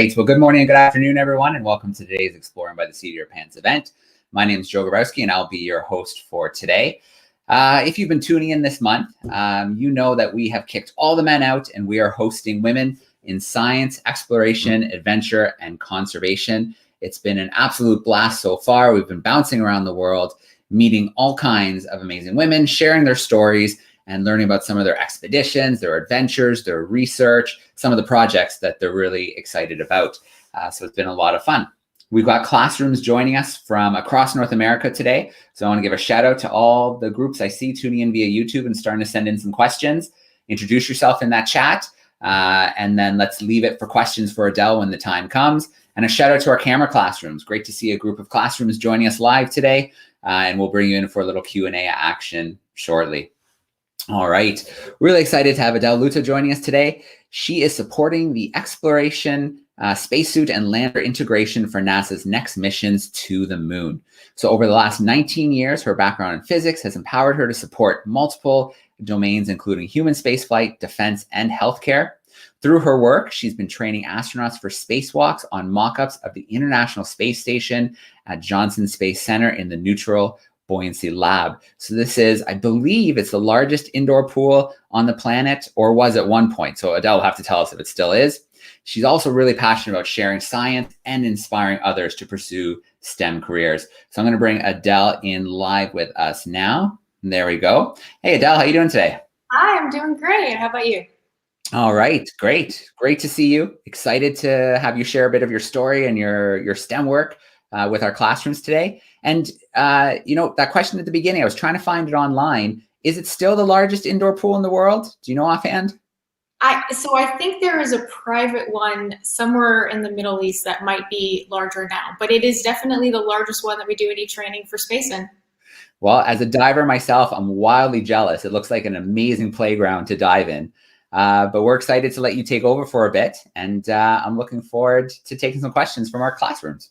right. Well, good morning and good afternoon, everyone, and welcome to today's Exploring by the Seat of Your Pants event. My name is Joe Grabowski, and I'll be your host for today. If you've been tuning in this month, you know that we have kicked all the men out, and we are hosting women in science, exploration, adventure, and conservation. It's been an absolute blast so far. We've been bouncing around the world, meeting all kinds of amazing women, sharing their stories, and learning about some of their expeditions, their adventures, their research, some of the projects that they're really excited about. So it's been a lot of fun. We've got classrooms joining us from across North America today. So I want to give a shout out to all the groups I see tuning in via YouTube and starting to send in some questions. Introduce yourself in that chat, and then let's leave it for questions for Adele when the time comes. And a shout out to our camera classrooms. Great to see a group of classrooms joining us live today, and we'll bring you in for a little Q&A action shortly. All right, really excited to have Adele Luta joining us today. She is supporting the exploration, spacesuit, and lander integration for NASA's next missions to the moon. So over the last 19 years, her background in physics has empowered her to support multiple domains, including human spaceflight, defense, and healthcare. Through her work, she's been training astronauts for spacewalks on mockups of the International Space Station at Johnson Space Center in the Neutral Buoyancy Lab. So this is, I believe, it's the largest indoor pool on the planet, or was at one point. So Adele will have to tell us if it still is. She's also really passionate about sharing science and inspiring others to pursue STEM careers. So I'm going to bring Adele in live with us now. There we go. Hey, Adele, how you doing today? Hi, I'm doing great. How about you? All right, great. Great to see you. Excited to have you share a bit of your story and your STEM work with our classrooms today. And, you know, that question at the beginning, I was trying to find it online. Is it still the largest indoor pool in the world? Do you know offhand? So I think there is a private one somewhere in the Middle East that might be larger now, but it is definitely the largest one that we do any training for space in. Well, as a diver myself, I'm wildly jealous. It looks like an amazing playground to dive in. But we're excited to let you take over for a bit. And I'm looking forward to taking some questions from our classrooms.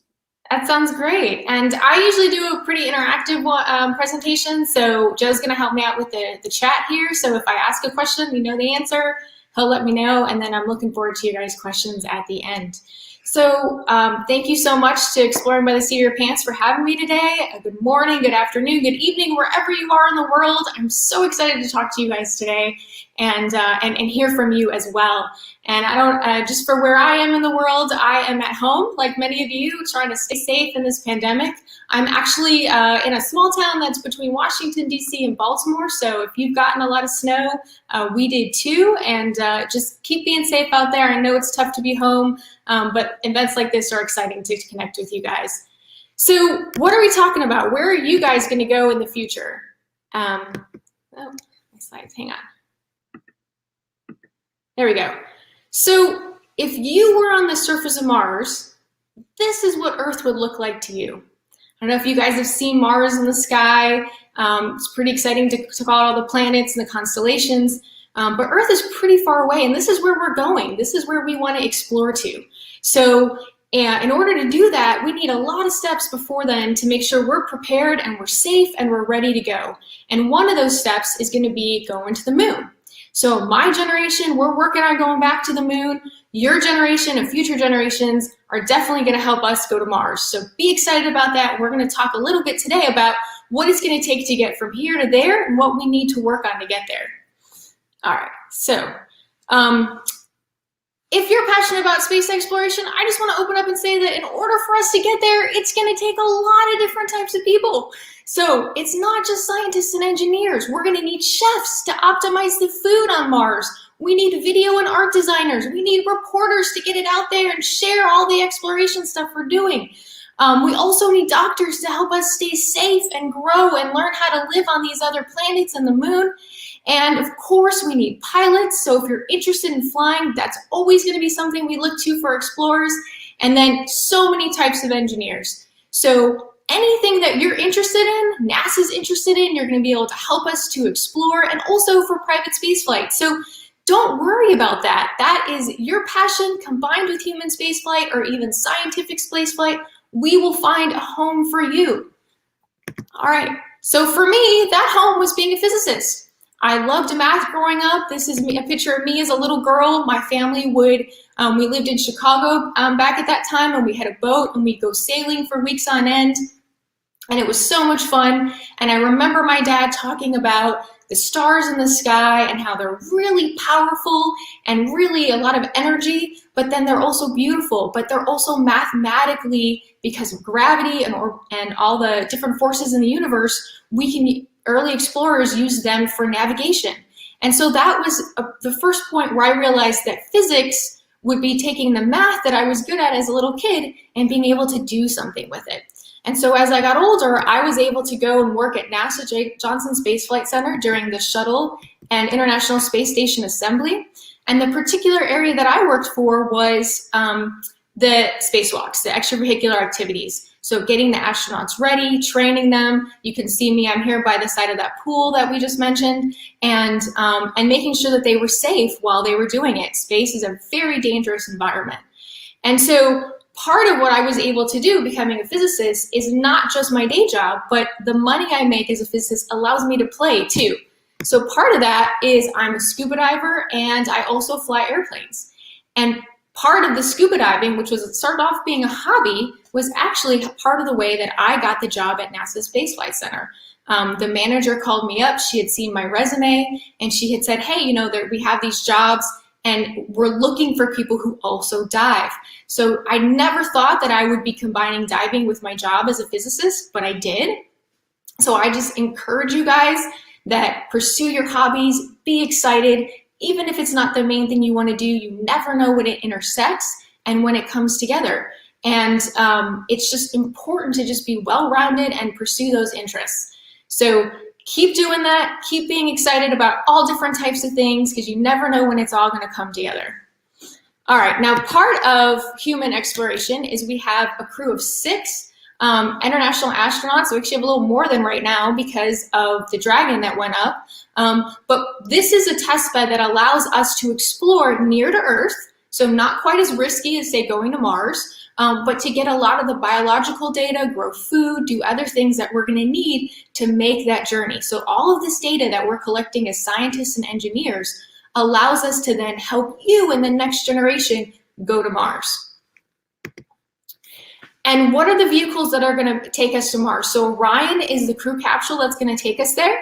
That sounds great. And I usually do a pretty interactive presentation. So Joe's going to help me out with the chat here. So if I ask a question, you know the answer, he'll let me know. And then I'm looking forward to you guys' questions at the end. So thank you so much to Exploring by the Seat of Your Pants for having me today. Good morning, good afternoon, good evening, wherever you are in the world. I'm so excited to talk to you guys today and hear from you as well. And I don't, just for where I am in the world, I am at home, like many of you, trying to stay safe in this pandemic. I'm actually in a small town that's between Washington, D.C. and Baltimore. So if you've gotten a lot of snow, we did too. And just keep being safe out there. I know it's tough to be home, but events like this are exciting to connect with you guys. So what are we talking about? Where are you guys going to go in the future? Oh, my slides, hang on. There we go. So if you were on the surface of Mars, this is what Earth would look like to you. I don't know if you guys have seen Mars in the sky. It's pretty exciting to call out all the planets and the constellations, but Earth is pretty far away, and this is where we're going. This is where we want to explore to. So in order to do that, we need a lot of steps before then to make sure we're prepared and we're safe and we're ready to go. And one of those steps is going to be going to the moon. So my generation, we're working on going back to the moon. Your generation and future generations are definitely going to help us go to Mars. So be excited about that. We're going to talk a little bit today about what it's going to take to get from here to there and what we need to work on to get there. All right, so if you're passionate about space exploration, I just want to open up and say that in order for us to get there, it's going to take a lot of different types of people. So it's not just scientists and engineers. We're going to need chefs to optimize the food on Mars. We need video and art designers. We need reporters to get it out there and share all the exploration stuff we're doing. We also need doctors to help us stay safe and grow and learn how to live on these other planets and the moon. And of course, we need pilots. So if you're interested in flying, that's always going to be something we look to for explorers. And then so many types of engineers. So anything that you're interested in, NASA's interested in, you're going to be able to help us to explore, and also for private spaceflight. So don't worry about that. That is your passion combined with human spaceflight or even scientific spaceflight. We will find a home for you. All right. So for me, that home was being a physicist. I loved math growing up. This is a picture of me as a little girl. My family would, we lived in Chicago back at that time, and we had a boat and we'd go sailing for weeks on end. And it was so much fun. And I remember my dad talking about the stars in the sky and how they're really powerful and really a lot of energy, but then they're also beautiful, but they're also mathematically, because of gravity and all the different forces in the universe, early explorers used them for navigation. And so that was the first point where I realized that physics would be taking the math that I was good at as a little kid and being able to do something with it. And so as I got older, I was able to go and work at NASA Johnson Space Flight Center during the Shuttle and International Space Station assembly. And the particular area that I worked for was the spacewalks, the extravehicular activities. So getting the astronauts ready, training them. You can see me, I'm here by the side of that pool that we just mentioned, and making sure that they were safe while they were doing it. Space is a very dangerous environment. And so part of what I was able to do becoming a physicist is not just my day job, but the money I make as a physicist allows me to play too. So part of that is I'm a scuba diver and I also fly airplanes. And part of the scuba diving, which started off being a hobby, was actually part of the way that I got the job at NASA Space Flight Center. The manager called me up, she had seen my resume, and she had said, hey, you know, we have these jobs and we're looking for people who also dive. So I never thought that I would be combining diving with my job as a physicist, but I did. So I just encourage you guys that pursue your hobbies, be excited. Even if it's not the main thing you want to do, you never know when it intersects and when it comes together. And it's just important to just be well-rounded and pursue those interests. So keep doing that, keep being excited about all different types of things, because you never know when it's all going to come together. All right, now part of human exploration is we have a crew of 6 international astronauts. We actually have a little more than right now because of the Dragon that went up. But this is a test bed that allows us to explore near to Earth, so not quite as risky as, say, going to Mars, but to get a lot of the biological data, grow food, do other things that we're going to need to make that journey. So all of this data that we're collecting as scientists and engineers allows us to then help you in the next generation go to Mars. And what are the vehicles that are going to take us to Mars? So Orion is the crew capsule that's going to take us there.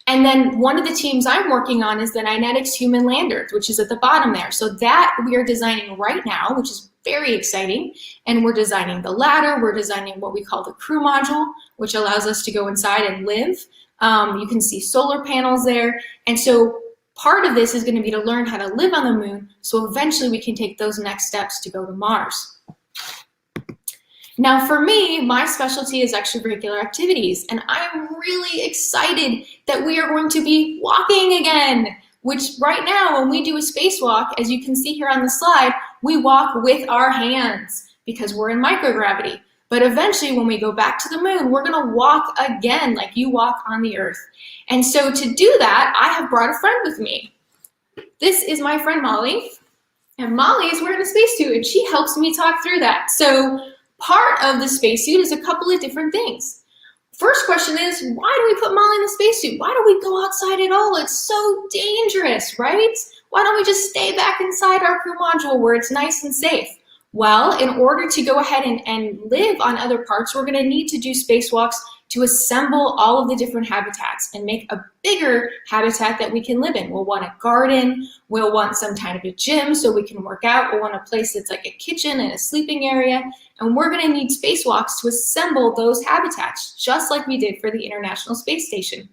And then one of the teams I'm working on is the Dynetics Human Lander, which is at the bottom there. So that we are designing right now, which is very exciting. And we're designing the ladder. We're designing what we call the crew module, which allows us to go inside and live. You can see solar panels there. And so part of this is going to be to learn how to live on the moon. So eventually we can take those next steps to go to Mars. Now for me, my specialty is extravehicular activities, and I'm really excited that we are going to be walking again, which right now when we do a spacewalk, as you can see here on the slide, we walk with our hands because we're in microgravity. But eventually when we go back to the moon, we're gonna walk again like you walk on the Earth. And so to do that, I have brought a friend with me. This is my friend Molly, and Molly is wearing a spacesuit and she helps me talk through that. So part of the spacesuit is a couple of different things. First question is, why do we put Molly in the spacesuit? Why do we go outside at all? It's so dangerous, right? Why don't we just stay back inside our crew module where it's nice and safe? Well, in order to go ahead and live on other parts, we're gonna need to do spacewalks to assemble all of the different habitats and make a bigger habitat that we can live in. We'll want a garden, we'll want some kind of a gym so we can work out, we'll want a place that's like a kitchen and a sleeping area, and we're gonna need spacewalks to assemble those habitats, just like we did for the International Space Station.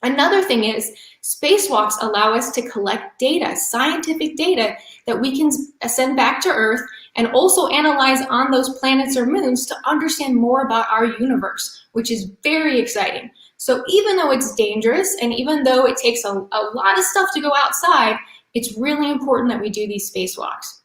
Another thing is, spacewalks allow us to collect data, scientific data, that we can send back to Earth and also analyze on those planets or moons to understand more about our universe, which is very exciting. So even though it's dangerous and even though it takes a lot of stuff to go outside, it's really important that we do these spacewalks.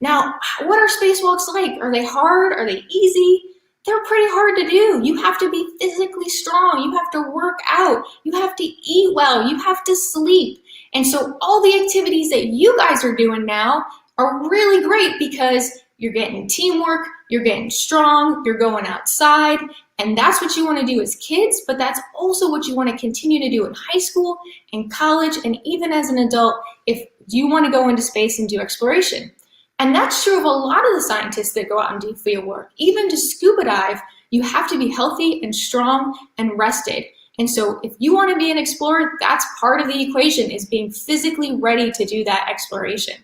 Now, what are spacewalks like? Are they hard? Are they easy? They're pretty hard to do. You have to be physically strong. You have to work out. You have to eat well. You have to sleep. And so all the activities that you guys are doing now are really great because you're getting teamwork, you're getting strong, you're going outside, And that's what you want to do as kids, but that's also what you want to continue to do in high school, in college, and even as an adult if you want to go into space and do exploration. And that's true of a lot of the scientists that go out and do field work. Even to scuba dive, you have to be healthy and strong and rested. And so if you want to be an explorer, that's part of the equation, is being physically ready to do that exploration.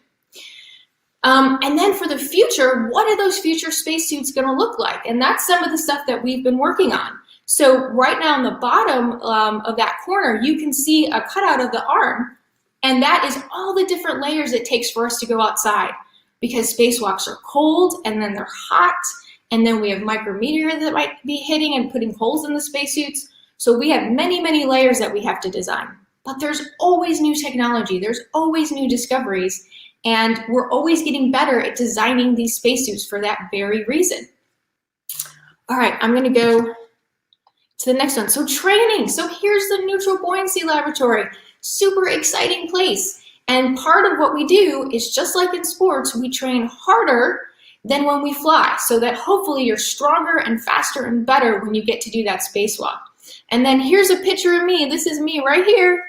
And then for the future, what are those future spacesuits going to look like? And that's some of the stuff that we've been working on. So right now on the bottom of that corner, you can see a cutout of the arm. And that is all the different layers it takes for us to go outside, because spacewalks are cold and then they're hot. And then we have micrometeor that might be hitting and putting holes in the spacesuits. So we have many, many layers that we have to design. But there's always new technology. There's always new discoveries. And we're always getting better at designing these spacesuits for that very reason. All right, I'm going to go to the next one. So training. So here's the Neutral Buoyancy Laboratory. Super exciting place. And part of what we do is, just like in sports, we train harder than when we fly, so that hopefully you're stronger and faster and better when you get to do that spacewalk. And then here's a picture of me. This is me right here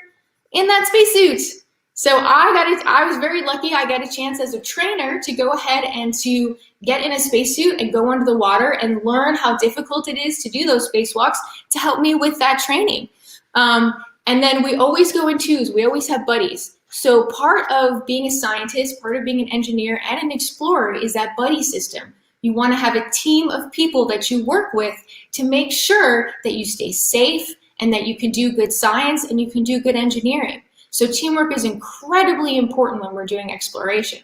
in that spacesuit. So I was very lucky. I got a chance as a trainer to go ahead and to get in a spacesuit and go under the water and learn how difficult it is to do those spacewalks, to help me with that training. And then we always go in twos. We always have buddies. So part of being a scientist, part of being an engineer and an explorer is that buddy system. You want to have a team of people that you work with to make sure that you stay safe and that you can do good science and you can do good engineering. So teamwork is incredibly important when we're doing exploration.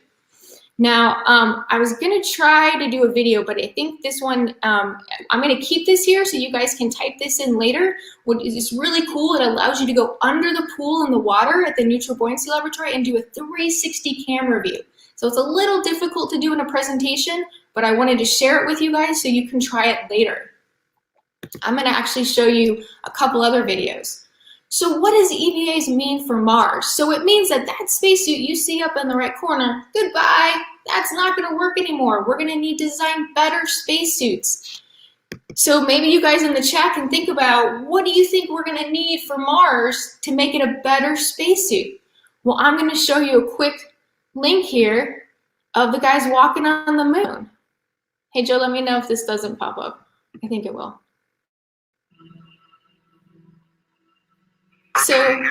Now, I was going to try to do a video, but I think this one, I'm going to keep this here so you guys can type this in later. It's really cool. It allows you to go under the pool in the water at the Neutral Buoyancy Laboratory and do a 360 camera view. So it's a little difficult to do in a presentation, but I wanted to share it with you guys so you can try it later. I'm going to actually show you a couple other videos. So what does EVAs mean for Mars? So it means that that spacesuit you see up in the right corner, goodbye, that's not going to work anymore. We're going to need to design better spacesuits. So maybe you guys in the chat can think about, what do you think we're going to need for Mars to make it a better spacesuit? Well, I'm going to show you a quick link here of the guys walking on the moon. Hey, Joe, let me know if this doesn't pop up. I think it will. So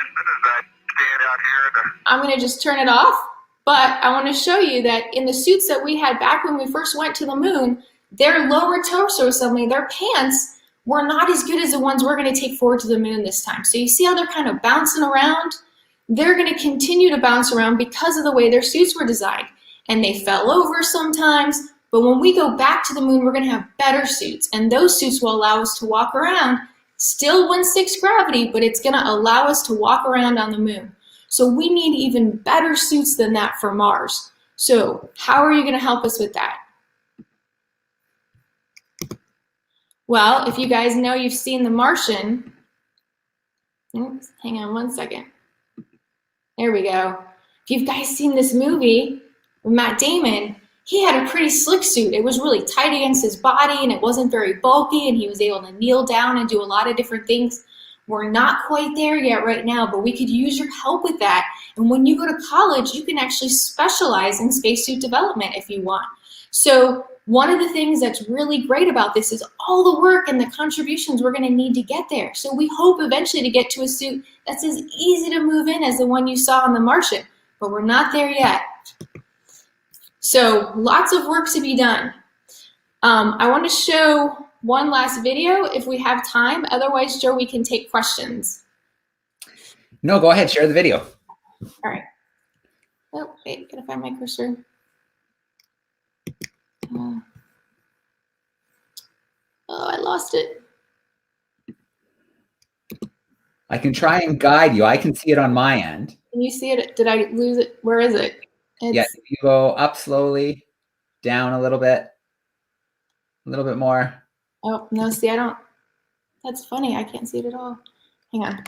I'm going to just turn it off, but I want to show you that in the suits that we had back when we first went to the moon, their lower torso assembly, their pants, were not as good as the ones we're going to take forward to the moon this time. So you see how they're kind of bouncing around? They're going to continue to bounce around because of the way their suits were designed. And they fell over sometimes, but when we go back to the moon, we're going to have better suits. And those suits will allow us to walk around. Still 1/6 gravity, but it's going to allow us to walk around on the moon. So we need even better suits than that for Mars. So how are you going to help us with that? Well, if you guys know, you've seen The Martian. Oops, hang on one second. There we go. If you've guys seen this movie with Matt Damon, he had a pretty slick suit. It was really tight against his body and it wasn't very bulky, and he was able to kneel down and do a lot of different things. We're not quite there yet right now, but we could use your help with that. And when you go to college, you can actually specialize in spacesuit development if you want. So one of the things that's really great about this is all the work and the contributions we're going to need to get there. So we hope eventually to get to a suit that's as easy to move in as the one you saw on The Martian, but we're not there yet. So lots of work to be done. I want to show one last video if we have time. Otherwise, Joe, we can take questions. No, go ahead. Share the video. All right. Oh, wait, gotta find my cursor. Oh, I lost it. I can try and guide you. I can see it on my end. Can you see it? Did I lose it? Where is it? Yeah, you go up slowly, down a little bit more. Oh, no, see, I don't. That's funny. I can't see it at all. Hang on.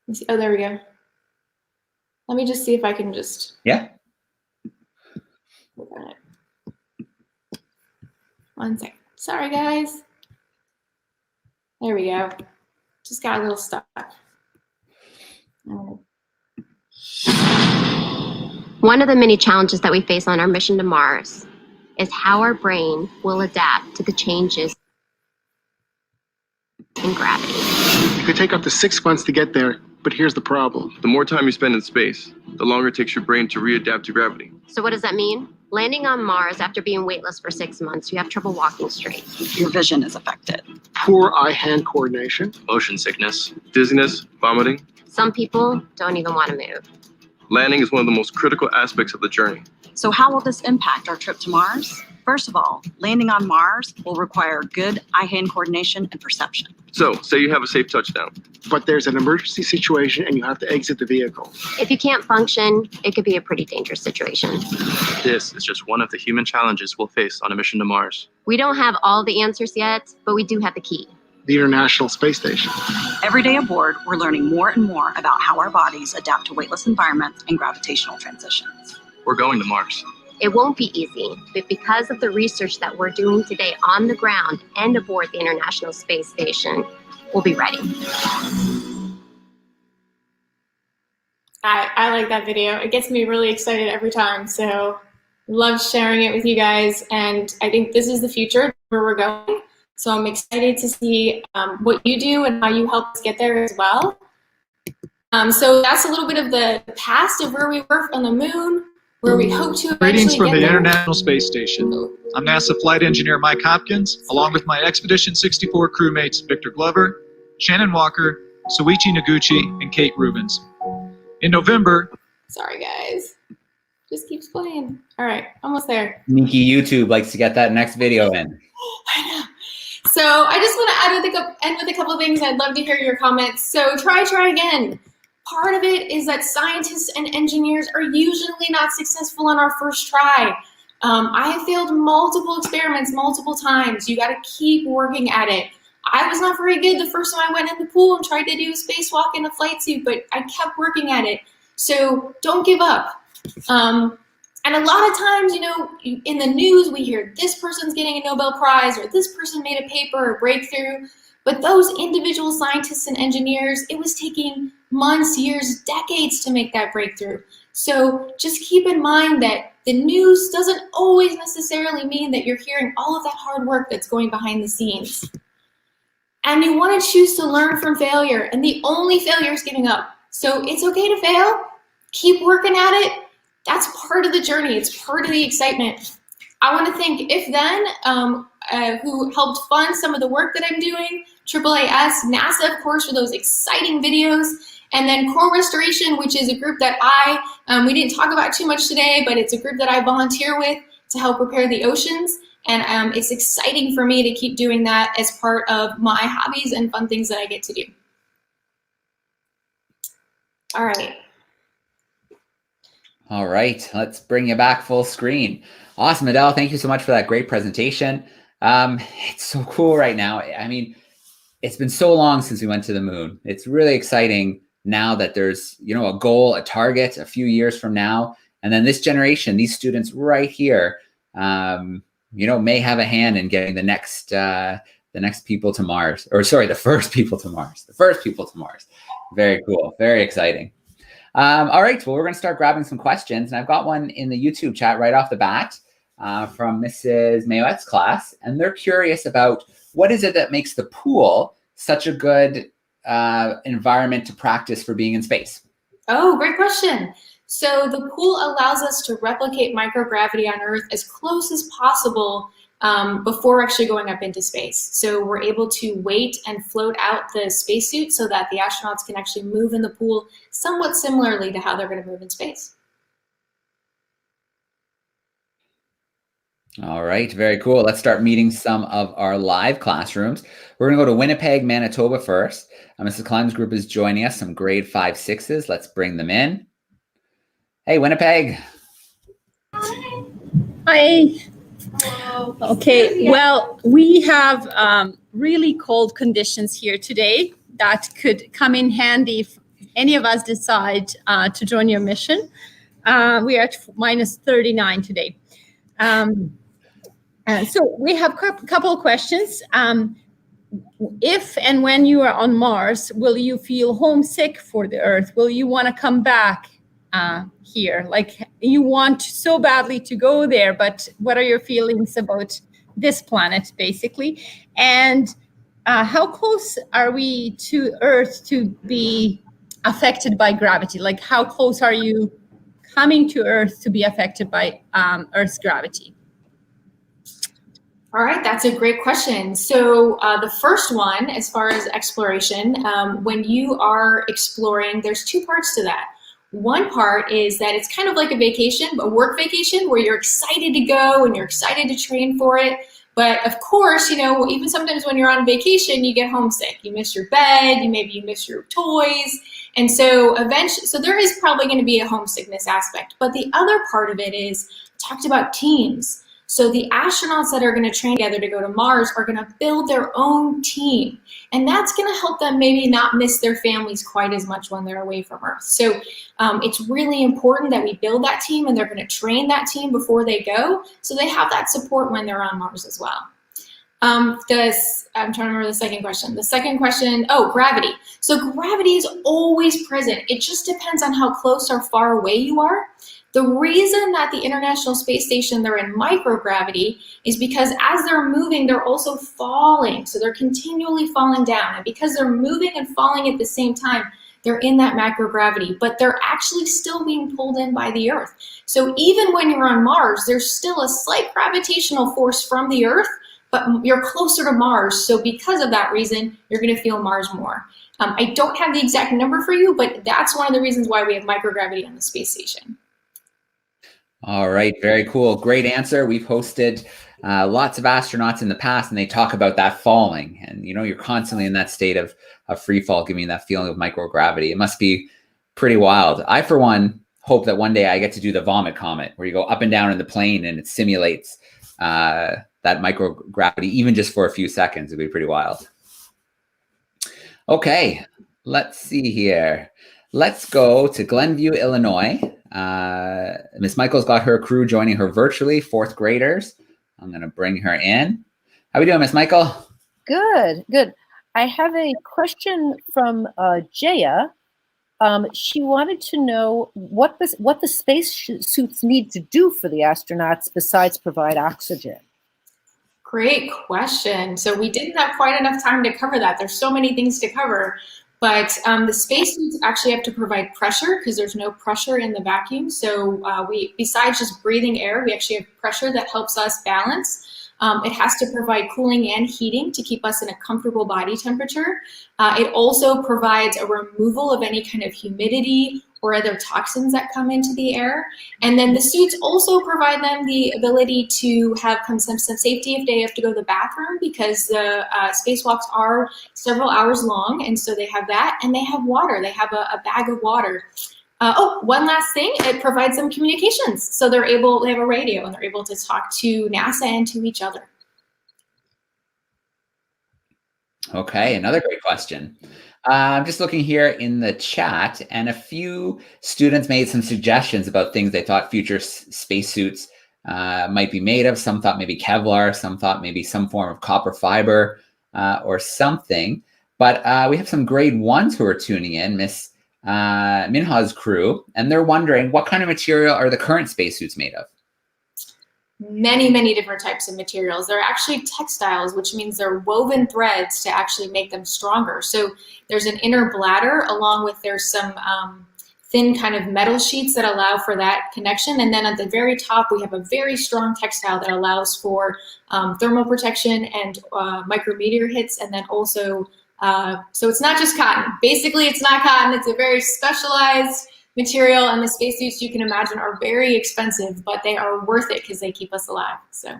Let's see. Oh, there we go. Let me just see if I can just. Yeah. Look at it. 1 second. Sorry, guys. There we go. Just got a little stuck. One of the many challenges that we face on our mission to Mars is how our brain will adapt to the changes in gravity. It could take up to 6 months to get there, but here's the problem. The more time you spend in space, the longer it takes your brain to readapt to gravity. So what does that mean? Landing on Mars after being weightless for 6 months, you have trouble walking straight. Your vision is affected. Poor eye-hand coordination. Motion sickness, dizziness, vomiting. Some people don't even want to move. Landing is one of the most critical aspects of the journey. So how will this impact our trip to Mars? First of all, landing on Mars will require good eye-hand coordination and perception. So, say you have a safe touchdown. But there's an emergency situation and you have to exit the vehicle. If you can't function, it could be a pretty dangerous situation. This is just one of the human challenges we'll face on a mission to Mars. We don't have all the answers yet, but we do have the key. The International Space Station. Every day aboard, we're learning more and more about how our bodies adapt to weightless environments and gravitational transitions. We're going to Mars. It won't be easy, but because of the research that we're doing today on the ground and aboard the International Space Station, we'll be ready. I like that video. It gets me really excited every time. So love sharing it with you guys. And I think this is the future where we're going. So I'm excited to see what you do and how you help us get there as well. So that's a little bit of the past of where we were on the moon, where we hope to eventually Greetings from get the there. International Space Station. I'm NASA flight engineer Mike Hopkins, along with my Expedition 64 crewmates Victor Glover, Shannon Walker, Soichi Noguchi, and Kate Rubens. In November... Sorry, guys. Just keeps playing. All right, almost there. Sneaky YouTube likes to get that next video in. I know. So I just want to end with a couple of things. I'd love to hear your comments. So try again. Part of it is that scientists and engineers are usually not successful on our first try. I have failed multiple experiments multiple times. You got to keep working at it. I was not very good the first time I went in the pool and tried to do a spacewalk in a flight suit, but I kept working at it. So don't give up. And a lot of times, you know, in the news, we hear this person's getting a Nobel Prize or this person made a paper or breakthrough. But those individual scientists and engineers, it was taking months, years, decades to make that breakthrough. So just keep in mind that the news doesn't always necessarily mean that you're hearing all of that hard work that's going behind the scenes. And you want to choose to learn from failure, and the only failure is giving up. So it's okay to fail. Keep working at it. That's part of the journey. It's part of the excitement. I want to thank If Then, who helped fund some of the work that I'm doing, AAAS, NASA, of course, for those exciting videos, and then Core Restoration, which is a group that we didn't talk about too much today, but it's a group that I volunteer with to help repair the oceans. And it's exciting for me to keep doing that as part of my hobbies and fun things that I get to do. All right. All right, let's bring you back full screen. Awesome, Adele. Thank you so much for that great presentation. It's so cool right now. I mean, it's been so long since we went to the moon. It's really exciting now that there's, you know, a goal, a target a few years from now. And then this generation, these students right here, you know, may have a hand in getting the next people to Mars, or sorry, the first people to Mars, Very cool, very exciting. All right, well, we're going to start grabbing some questions, and I've got one in the YouTube chat right off the bat from Mrs. Mayoette's class, and they're curious about what is it that makes the pool such a good environment to practice for being in space? Oh, great question. So the pool allows us to replicate microgravity on Earth as close as possible before actually going up into space. So we're able to wait and float out the spacesuit so that the astronauts can actually move in the pool somewhat similarly to how they're going to move in space. All right, very cool. Let's start meeting some of our live classrooms. We're going to go to Winnipeg, Manitoba first. Mrs. Klein's group is joining us, some grade 5/6s. Let's bring them in. Hey, Winnipeg. Hi. Okay, well, we have really cold conditions here today that could come in handy if any of us decide to join your mission. We are at minus 39 today. So we have a couple of questions. if and when you are on Mars, will you feel homesick for the Earth? Will you want to come back here? Like, you want so badly to go there, but what are your feelings about this planet, basically? And how close are we to Earth to be affected by gravity? Like, how close are you coming to Earth to be affected by Earth's gravity? All right, that's a great question. So the first one, as far as exploration, when you are exploring, there's two parts to that. One part is that it's kind of like a vacation, a work vacation, where you're excited to go and you're excited to train for it. But of course, you know, even sometimes when you're on vacation, you get homesick. You miss your bed, maybe you miss your toys. And so eventually, so there is probably going to be a homesickness aspect. But the other part of it is talked about teams. So the astronauts that are going to train together to go to Mars are going to build their own team. And that's going to help them maybe not miss their families quite as much when they're away from Earth. So it's really important that we build that team, and they're going to train that team before they go, so they have that support when they're on Mars as well. I'm trying to remember the second question. The second question, gravity. So gravity is always present. It just depends on how close or far away you are. The reason that the International Space Station, they're in microgravity, is because as they're moving, they're also falling. So they're continually falling down. And because they're moving and falling at the same time, they're in that microgravity, but they're actually still being pulled in by the Earth. So even when you're on Mars, there's still a slight gravitational force from the Earth, but you're closer to Mars. So because of that reason, you're going to feel Mars more. I don't have the exact number for you, but that's one of the reasons why we have microgravity on the space station. All right, very cool. Great answer. We've hosted lots of astronauts in the past, and they talk about that falling. And, you know, you're constantly in that state of free fall, giving you that feeling of microgravity. It must be pretty wild. I, for one, hope that one day I get to do the vomit comet, where you go up and down in the plane and it simulates that microgravity, even just for a few seconds. It'd be pretty wild. Okay, let's see here. Let's go to Glenview, Illinois. Miss Michael's got her crew joining her virtually, fourth graders. I'm going to bring her in. How we doing, Miss Michael? Good, good. I have a question from Jaya. She wanted to know what the space suits need to do for the astronauts besides provide oxygen. Great question. So we didn't have quite enough time to cover that. There's so many things to cover. But the spacesuits actually have to provide pressure, because there's no pressure in the vacuum. So besides just breathing air, we actually have pressure that helps us balance. It has to provide cooling and heating to keep us in a comfortable body temperature. It also provides a removal of any kind of humidity or other toxins that come into the air. And then the suits also provide them the ability to have some safety if they have to go to the bathroom, because the spacewalks are several hours long, and so they have that, and they have water. They have a bag of water. One last thing, it provides them communications. So they have a radio, and they're able to talk to NASA and to each other. Okay, another great question. I'm just looking here in the chat, and a few students made some suggestions about things they thought future spacesuits might be made of. Some thought maybe Kevlar, some thought maybe some form of copper fiber or something. But we have some grade ones who are tuning in, Miss Minha's crew, and they're wondering, what kind of material are the current spacesuits made of? Many, many different types of materials. They're actually textiles, which means they're woven threads to actually make them stronger. So there's an inner bladder, along with there's some thin kind of metal sheets that allow for that connection. And then at the very top, we have a very strong textile that allows for thermal protection and micrometeor hits. And then also, so it's not just cotton. Basically, it's not cotton. It's a very specialized material, and the spacesuits, you can imagine, are very expensive, but they are worth it because they keep us alive. So,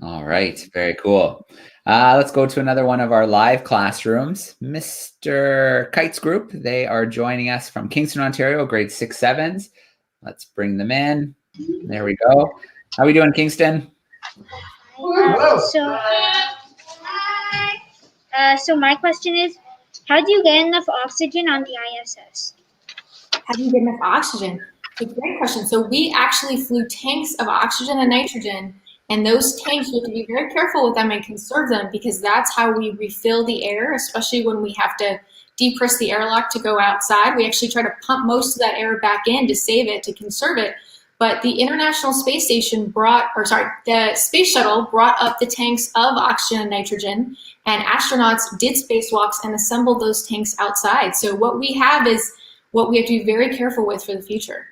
all right, very cool. Let's go to another one of our live classrooms. Mr. Kite's group, they are joining us from Kingston, Ontario, grade 6-7s. Let's bring them in. There we go. How are we doing, Kingston? So my question is, how do you get enough oxygen on the ISS? How do you get enough oxygen? It's a great question. So we actually flew tanks of oxygen and nitrogen And those tanks, we have to be very careful with them and conserve them, because that's how we refill the air, especially when we have to depress the airlock to go outside. We actually try to pump most of that air back in to save it, to conserve it. But the International Space Station the Space Shuttle brought up the tanks of oxygen and nitrogen, and astronauts did spacewalks and assembled those tanks outside. So what we have is what we have to be very careful with for the future.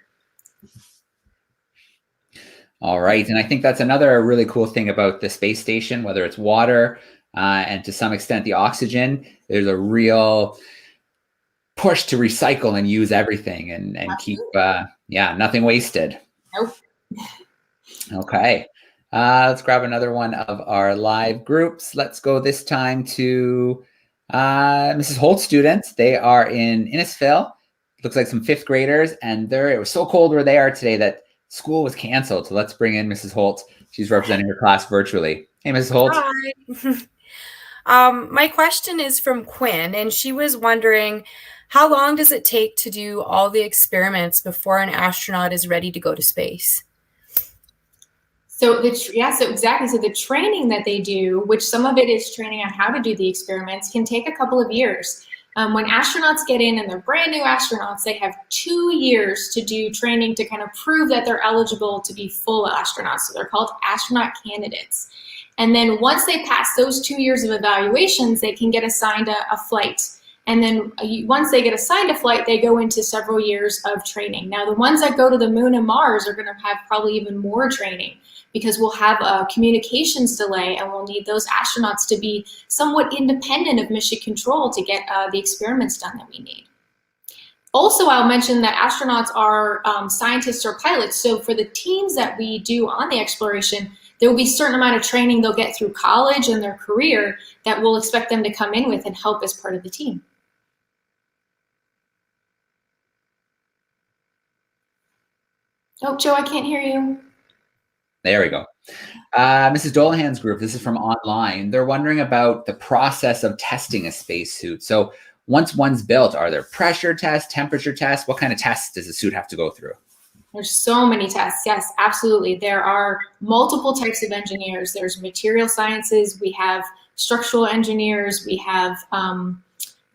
All right, and I think that's another really cool thing about the space station, whether it's water and to some extent the oxygen, there's a real push to recycle and use everything and keep, nothing wasted. Nope. Okay, let's grab another one of our live groups. Let's go this time to Mrs. Holt's students. They are in Innisfil. Looks like some 5th graders, and it was so cold where they are today that school was canceled. So let's bring in Mrs. Holt. She's representing her class virtually. Hey, Mrs. Holt. Hi. My question is from Quinn, and she was wondering, how long does it take to do all the experiments before an astronaut is ready to go to space? So exactly. So the training that they do, which some of it is training on how to do the experiments, can take a couple of years. When astronauts get in and they're brand new astronauts, they have 2 years to do training to kind of prove that they're eligible to be full astronauts. So they're called astronaut candidates. And then once they pass those 2 years of evaluations, they can get assigned a flight. And then once they get assigned a flight, they go into several years of training. Now, the ones that go to the moon and Mars are going to have probably even more training, because we'll have a communications delay and we'll need those astronauts to be somewhat independent of mission control to get the experiments done that we need. Also, I'll mention that astronauts are scientists or pilots. So for the teams that we do on the exploration, there will be a certain amount of training they'll get through college and their career that we'll expect them to come in with and help as part of the team. Oh, Joe, I can't hear you. There we go. Mrs. Dolahan's group, this is from online. They're wondering about the process of testing a spacesuit. So once one's built, are there pressure tests, temperature tests? What kind of tests does a suit have to go through? There's so many tests. Yes, absolutely. There are multiple types of engineers. There's material sciences. We have structural engineers. We have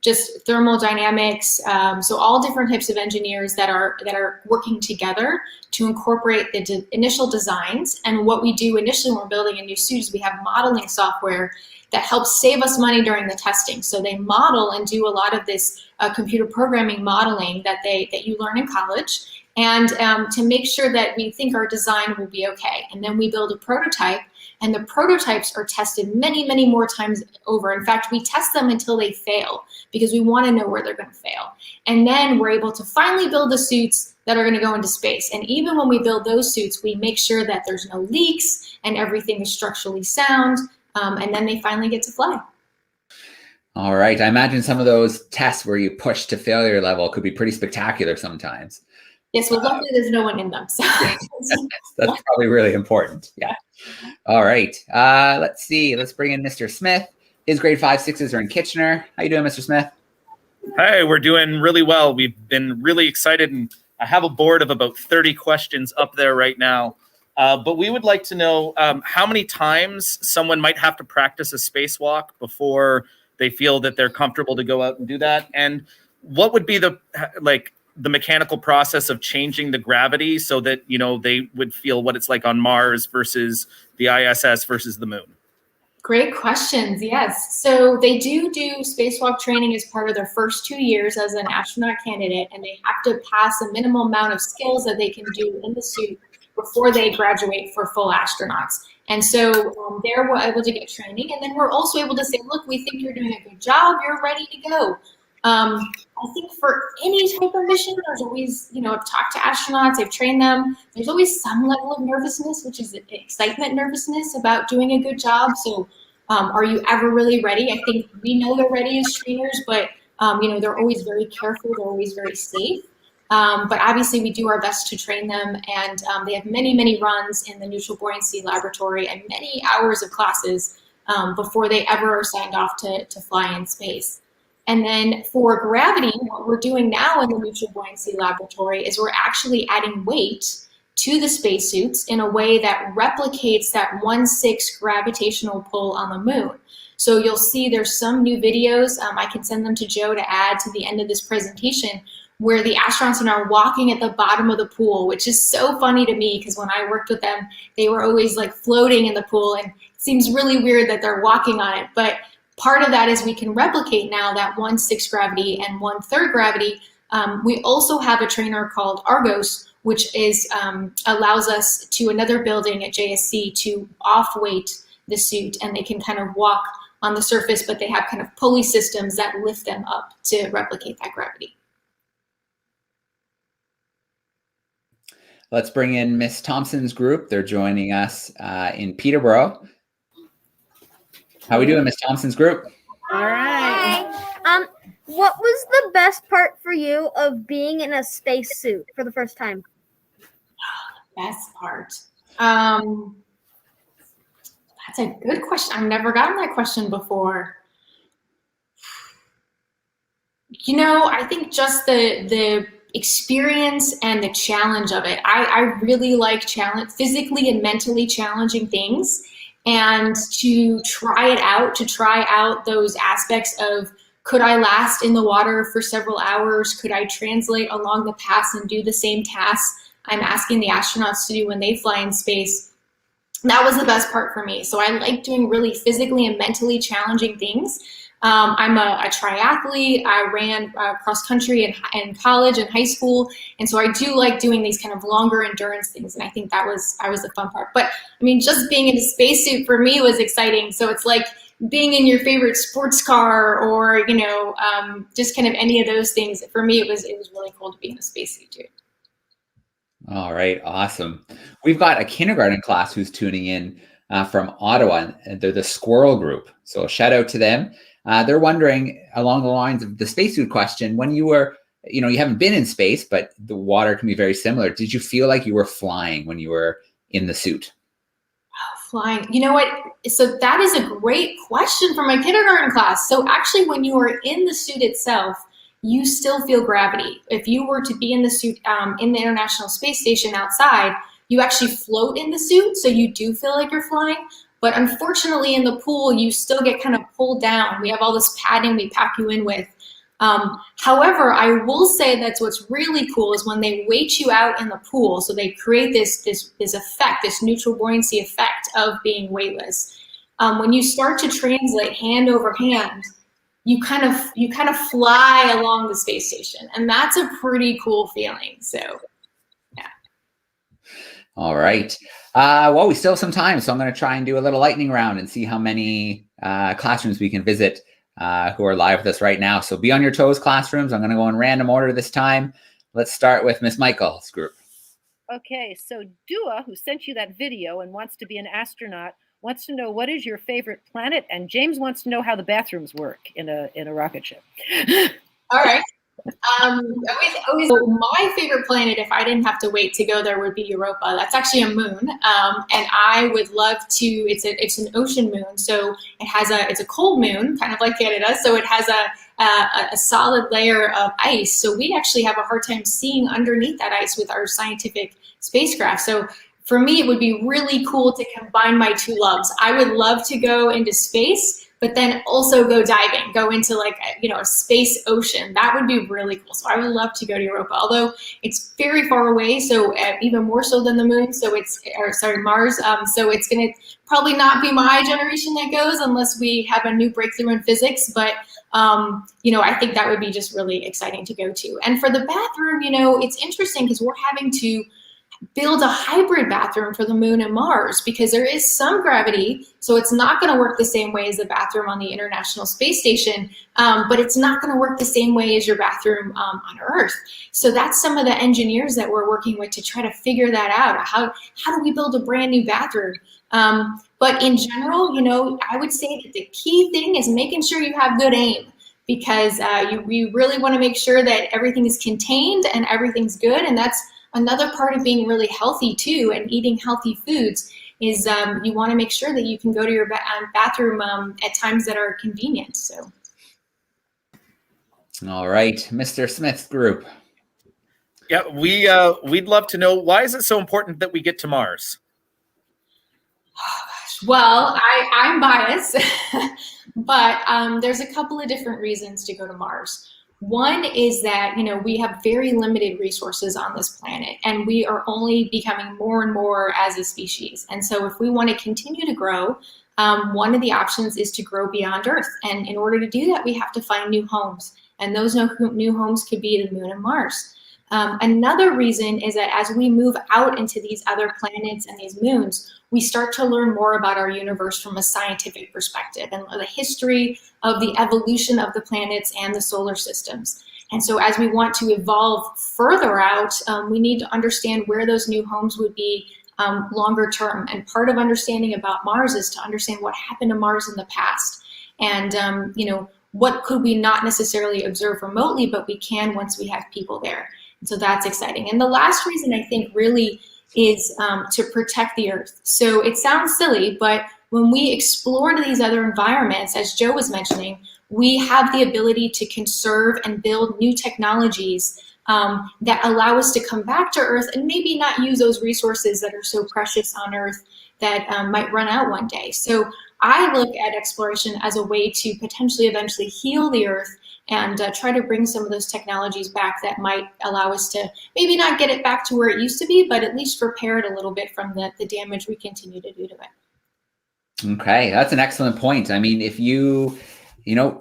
just thermodynamics. So all different types of engineers that are working together to incorporate the initial designs. And what we do initially when we're building a new suit is we have modeling software that helps save us money during the testing. So they model and do a lot of this computer programming modeling that you learn in college, and to make sure that we think our design will be okay. And then we build a prototype, and the prototypes are tested many, many more times over. In fact, we test them until they fail because we want to know where they're going to fail. And then we're able to finally build the suits that are going to go into space. And even when we build those suits, we make sure that there's no leaks and everything is structurally sound. And then they finally get to fly. All right. I imagine some of those tests where you push to failure level could be pretty spectacular sometimes. Yes, well, luckily there's no one in them. So that's probably really important. Yeah. All right. Let's see. Let's bring in Mr. Smith. His grade 5, 6s are in Kitchener. How you doing, Mr. Smith? Hey, we're doing really well. We've been really excited, and I have a board of about 30 questions up there right now. But we would like to know how many times someone might have to practice a spacewalk before they feel that they're comfortable to go out and do that. And what would be the mechanical process of changing the gravity so that, you know, they would feel what it's like on Mars versus the ISS versus the moon? Great questions. Yes. So they do spacewalk training as part of their first 2 years as an astronaut candidate, and they have to pass a minimum amount of skills that they can do in the suit before they graduate for full astronauts. And so they're able to get training, and then we're also able to say, look, we think you're doing a good job, you're ready to go. I think for any type of mission, there's always, I've talked to astronauts, I've trained them, there's always some level of nervousness, which is excitement nervousness about doing a good job. So are you ever really ready? I think we know they're ready as trainers, but they're always very careful, they're always very safe. But obviously we do our best to train them, and they have many, many runs in the Neutral Buoyancy Laboratory and many hours of classes before they ever are signed off to fly in space. And then for gravity, what we're doing now in the Neutral Buoyancy Laboratory is we're actually adding weight to the spacesuits in a way that replicates that 1/6 gravitational pull on the moon. So you'll see there's some new videos, I can send them to Joe to add to the end of this presentation, where the astronauts are walking at the bottom of the pool, which is so funny to me because when I worked with them, they were always like floating in the pool, and it seems really weird that they're walking on it. But part of that is we can replicate now that 1/6 gravity and 1/3 gravity. We also have a trainer called Argos, which is allows us to another building at JSC to off-weight the suit, and they can kind of walk on the surface, but they have kind of pulley systems that lift them up to replicate that gravity. Let's bring in Miss Thompson's group. They're joining us in Peterborough. How are we doing, Miss Thompson's group? All right. What was the best part for you of being in a spacesuit for the first time? Best part. That's a good question. I've never gotten that question before. You know, I think just the experience and the challenge of it. I really like physically and mentally challenging things, and to try it out, to try out those aspects of, could I last in the water for several hours? Could I translate along the paths and do the same tasks I'm asking the astronauts to do when they fly in space? That was the best part for me. So I like doing really physically and mentally challenging things. I'm a triathlete. I ran cross country in college and high school. And so I do like doing these kind of longer endurance things. And I think that was the fun part. But I mean, just being in a spacesuit for me was exciting. So it's like being in your favorite sports car, or, you know, just kind of any of those things. For me, it was really cool to be in a spacesuit too. All right, awesome. We've got a kindergarten class who's tuning in from Ottawa, and they're the Squirrel Group. So shout out to them. They're wondering along the lines of the spacesuit question, when you were, you know, you haven't been in space, but the water can be very similar. Did you feel like you were flying when you were in the suit? Flying. You know what? So that is a great question from my kindergarten class. So actually, when you are in the suit itself, you still feel gravity. If you were to be in the suit in the International Space Station outside, you actually float in the suit, so you do feel like you're flying. But unfortunately, in the pool, you still get kind of pulled down. We have all this padding we pack you in with. However, I will say that's what's really cool is when they weight you out in the pool. So they create this effect, this neutral buoyancy effect of being weightless. When you start to translate hand over hand, you kind of fly along the space station, and that's a pretty cool feeling. So, yeah. All right. Well, we still have some time, so I'm going to try and do a little lightning round and see how many classrooms we can visit who are live with us right now. So be on your toes, classrooms. I'm going to go in random order this time. Let's start with Miss Michael's group. Okay, so Dua, who sent you that video and wants to be an astronaut, wants to know what is your favorite planet, and James wants to know how the bathrooms work in a rocket ship. All right. Always my favorite planet, if I didn't have to wait to go there, would be Europa. That's actually a moon, and I would love to. It's an ocean moon, so it's a cold moon, kind of like Canada. So it has a solid layer of ice. So we actually have a hard time seeing underneath that ice with our scientific spacecraft. So for me, it would be really cool to combine my two loves. I would love to go into space, but then also go diving, go into like, a space ocean. That would be really cool. So I would love to go to Europa, although it's very far away. So even more so than the moon. So Mars. So it's going to probably not be my generation that goes unless we have a new breakthrough in physics. But, I think that would be just really exciting to go to. And for the bathroom, it's interesting because we're having to build a hybrid bathroom for the moon and Mars because there is some gravity, so it's not going to work the same way as the bathroom on the International Space Station, but it's not going to work the same way as your bathroom on Earth. So that's some of the engineers that we're working with to try to figure that out. How do we build a brand new bathroom? But in general, I would say that the key thing is making sure you have good aim, because we really want to make sure that everything is contained and everything's good, and that's another part of being really healthy too, and eating healthy foods is you want to make sure that you can go to your bathroom at times that are convenient. So, all right, Mr. Smith's group. Yeah, we'd love to know, why is it so important that we get to Mars? Well, I'm biased, but there's a couple of different reasons to go to Mars. One is that, we have very limited resources on this planet, and we are only becoming more and more as a species. And so if we want to continue to grow, one of the options is to grow beyond Earth. And in order to do that, we have to find new homes. And those new homes could be the Moon and Mars. Another reason is that as we move out into these other planets and these moons, we start to learn more about our universe from a scientific perspective and the history of the evolution of the planets and the solar systems. And so as we want to evolve further out, we need to understand where those new homes would be longer term. And part of understanding about Mars is to understand what happened to Mars in the past. And, what could we not necessarily observe remotely, but we can once we have people there. And so that's exciting. And the last reason I think really is to protect the Earth. So it sounds silly, but when we explore these other environments, as Joe was mentioning, we have the ability to conserve and build new technologies that allow us to come back to Earth and maybe not use those resources that are so precious on Earth that might run out one day. So I look at exploration as a way to potentially eventually heal the Earth and try to bring some of those technologies back that might allow us to maybe not get it back to where it used to be, but at least repair it a little bit from the damage we continue to do to it. Okay, that's an excellent point. I mean, if you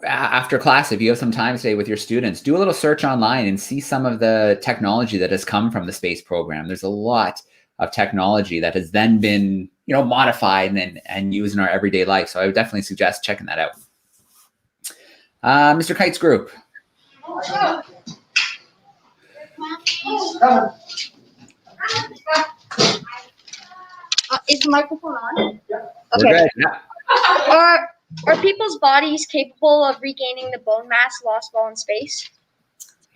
after class, if you have some time today with your students, do a little search online and see some of the technology that has come from the space program. There's a lot of technology that has then been, modified and used in our everyday life. So I would definitely suggest checking that out. Mr. Kite's group. Is the microphone on? Okay. We're good. Yeah. Are people's bodies capable of regaining the bone mass lost while in space?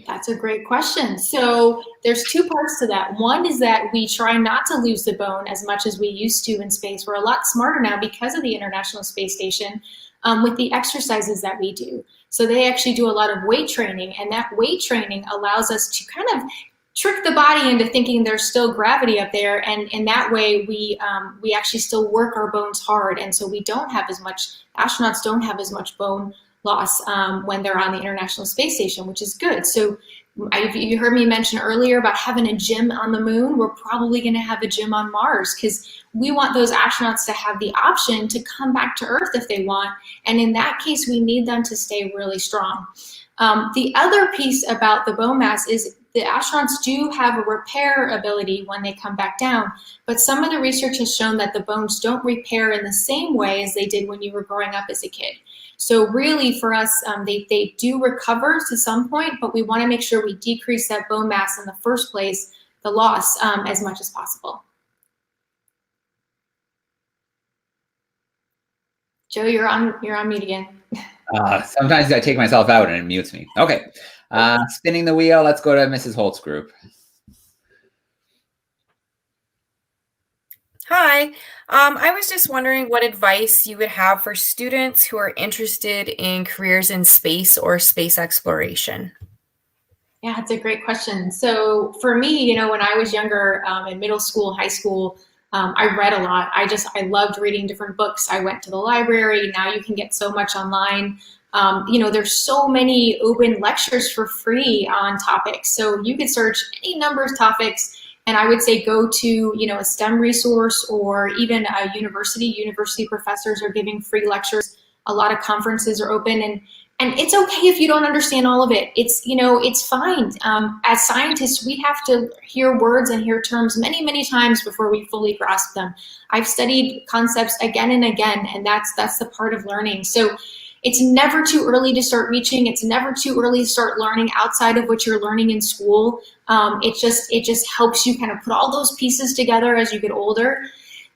That's a great question. So there's two parts to that. One is that we try not to lose the bone as much as we used to in space. We're a lot smarter now because of the International Space Station with the exercises that we do. So they actually do a lot of weight training, and that weight training allows us to kind of trick the body into thinking there's still gravity up there, and in that way we actually still work our bones hard, and so we don't have as much, astronauts don't have as much bone loss when they're on the International Space Station, which is good. So you heard me mention earlier about having a gym on the moon. We're probably going to have a gym on Mars because we want those astronauts to have the option to come back to Earth if they want, and in that case we need them to stay really strong. The other piece about the bone mass is the astronauts do have a repair ability when they come back down, but some of the research has shown that the bones don't repair in the same way as they did when you were growing up as a kid. So really for us, they do recover to some point, but we want to make sure we decrease that bone mass in the first place, the loss, as much as possible. Joe, you're on mute again. Sometimes I take myself out and it mutes me. Okay. Spinning the wheel. Let's go to Mrs. Holt's group. Hi. I was just wondering what advice you would have for students who are interested in careers in space or space exploration. Yeah, it's a great question. So for me, when I was younger, in middle school, high school, I read a lot. I loved reading different books. I went to the library. Now you can get so much online. There's so many open lectures for free on topics. So you could search any number of topics, and I would say go to, a STEM resource or even a university. University professors are giving free lectures. A lot of conferences are open, and it's okay if you don't understand all of it. It's fine. As scientists, we have to hear words and hear terms many, many times before we fully grasp them. I've studied concepts again and again, and that's the part of learning. So it's never too early to start reaching. It's never too early to start learning outside of what you're learning in school. It just helps you kind of put all those pieces together as you get older.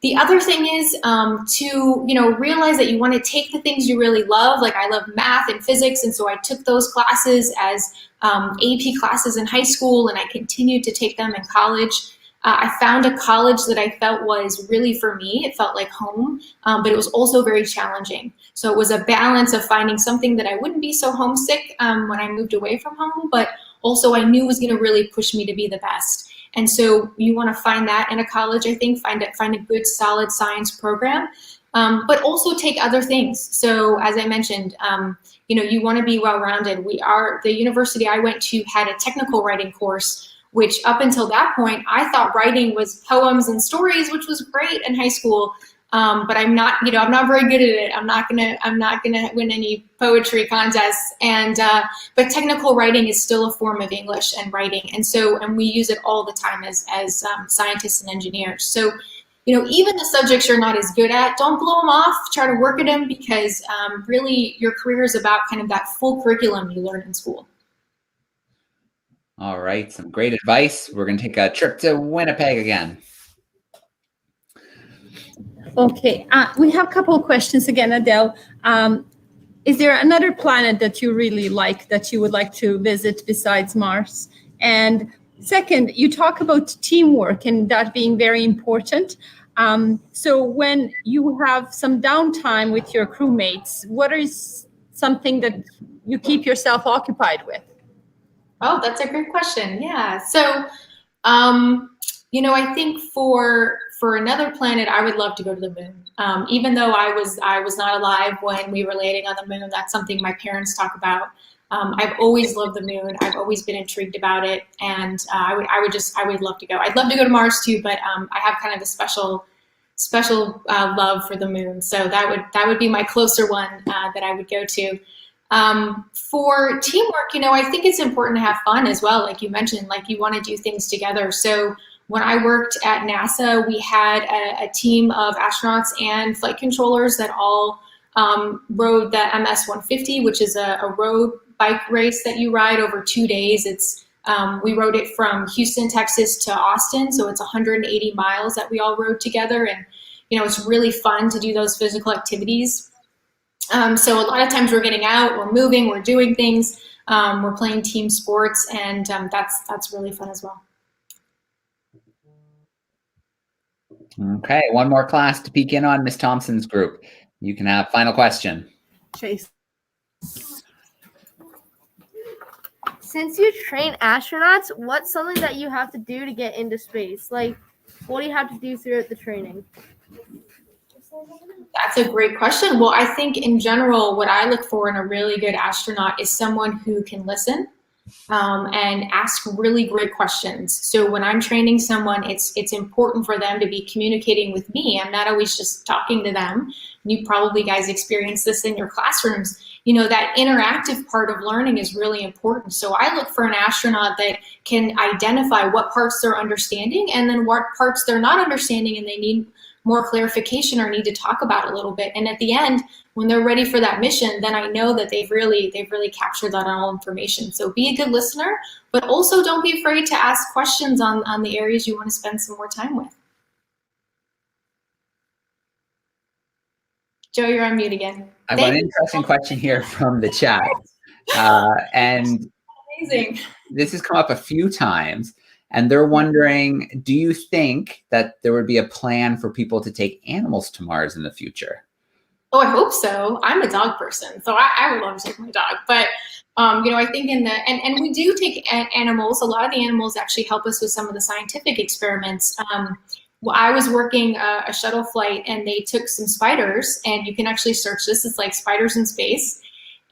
The other thing is to realize that you want to take the things you really love. Like I love math and physics, and so I took those classes as AP classes in high school, and I continued to take them in college. I found a college that I felt was really for me. It felt like home, but it was also very challenging. So it was a balance of finding something that I wouldn't be so homesick when I moved away from home, but also I knew was going to really push me to be the best. And so you want to find that in a college, I think, find a good, solid science program, but also take other things. So as I mentioned, you want to be well-rounded. The university I went to had a technical writing course, which up until that point, I thought writing was poems and stories, which was great in high school. But I'm not very good at it. I'm not gonna win any poetry contests. But technical writing is still a form of English and writing, and we use it all the time as scientists and engineers. So, even the subjects you're not as good at, don't blow them off. Try to work at them, because really your career is about kind of that full curriculum you learn in school. All right, some great advice. We're going to take a trip to Winnipeg again. Okay, we have a couple of questions again, Adele. Is there another planet that you really like that you would like to visit besides Mars? And second, you talk about teamwork and that being very important. So when you have some downtime with your crewmates, what is something that you keep yourself occupied with? Oh, that's a great question. Yeah. So, I think for another planet, I would love to go to the moon. Even though I was not alive when we were landing on the moon, that's something my parents talk about. I've always loved the moon. I've always been intrigued about it, and I would love to go. I'd love to go to Mars too, but I have kind of a special love for the moon. So that would be my closer one that I would go to. For teamwork, I think it's important to have fun as well. Like you mentioned, like you want to do things together. So when I worked at NASA, we had a team of astronauts and flight controllers that all rode the MS-150, which is a road bike race that you ride over 2 days. We rode it from Houston, Texas to Austin. So it's 180 miles that we all rode together. And, it's really fun to do those physical activities. So a lot of times we're getting out, we're moving, we're doing things, we're playing team sports, and that's really fun as well. Okay, one more class to peek in on Miss Thompson's group. You can have final question. Chase. Since you train astronauts, what's something that you have to do to get into space? Like, what do you have to do throughout the training? That's a great question. Well, I think in general, what I look for in a really good astronaut is someone who can listen and ask really great questions. So when I'm training someone, it's important for them to be communicating with me. I'm not always just talking to them. You probably guys experience this in your classrooms. That interactive part of learning is really important. So I look for an astronaut that can identify what parts they're understanding and then what parts they're not understanding and they need more clarification or need to talk about a little bit. And at the end, when they're ready for that mission, then I know that they've really captured that all information. So be a good listener, but also don't be afraid to ask questions on the areas you want to spend some more time with. Joe, you're on mute again. I have an interesting question here from the chat. And amazing. This has come up a few times. And they're wondering, do you think that there would be a plan for people to take animals to Mars in the future? Oh, I hope so. I'm a dog person, so I would love to take my dog. But, I think and we do take animals. A lot of the animals actually help us with some of the scientific experiments. Well, I was working a shuttle flight and they took some spiders, and you can actually search this. It's like spiders in space.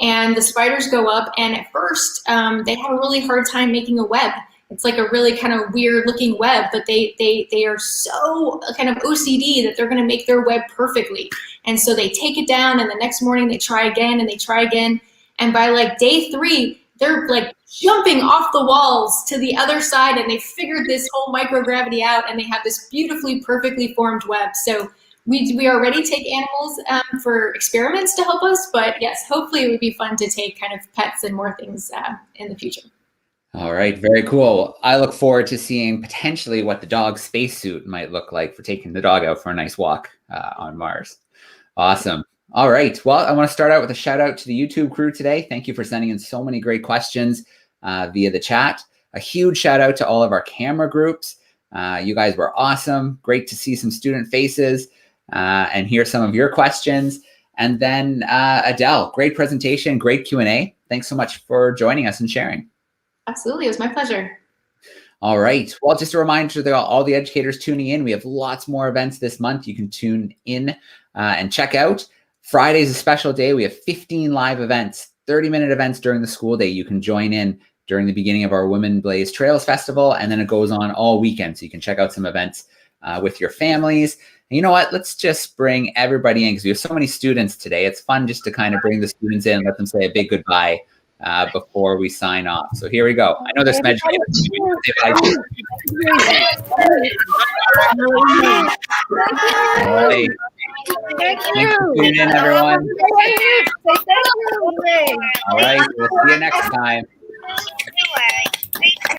And the spiders go up, and at first they had a really hard time making a web. It's like a really kind of weird looking web, but they are so kind of OCD that they're going to make their web perfectly. And so they take it down, and the next morning they try again and they try again. And by like day 3, they're like jumping off the walls to the other side, and they figured this whole microgravity out, and they have this beautifully, perfectly formed web. So we already take animals for experiments to help us, but yes, hopefully it would be fun to take kind of pets and more things in the future. All right, very cool. I look forward to seeing potentially what the dog spacesuit might look like for taking the dog out for a nice walk on Mars. Awesome. All right. Well, I want to start out with a shout out to the YouTube crew today. Thank you for sending in so many great questions via the chat. A huge shout out to all of our camera groups. You guys were awesome. Great to see some student faces and hear some of your questions. And then Adele, great presentation, great Q&A. Thanks so much for joining us and sharing. Absolutely. It was my pleasure. All right. Well, just a reminder to all the educators tuning in, we have lots more events this month. You can tune in and check out. Friday is a special day. We have 15 live events, 30-minute events during the school day. You can join in during the beginning of our Women Blaze Trails Festival, and then it goes on all weekend. So you can check out some events with your families. And you know what? Let's just bring everybody in because we have so many students today. It's fun just to kind of bring the students in and let them say a big goodbye before we sign off. So here we go. I know there's Smedge. Thank Thanks for tuning in, everyone. All right. We'll see you next time.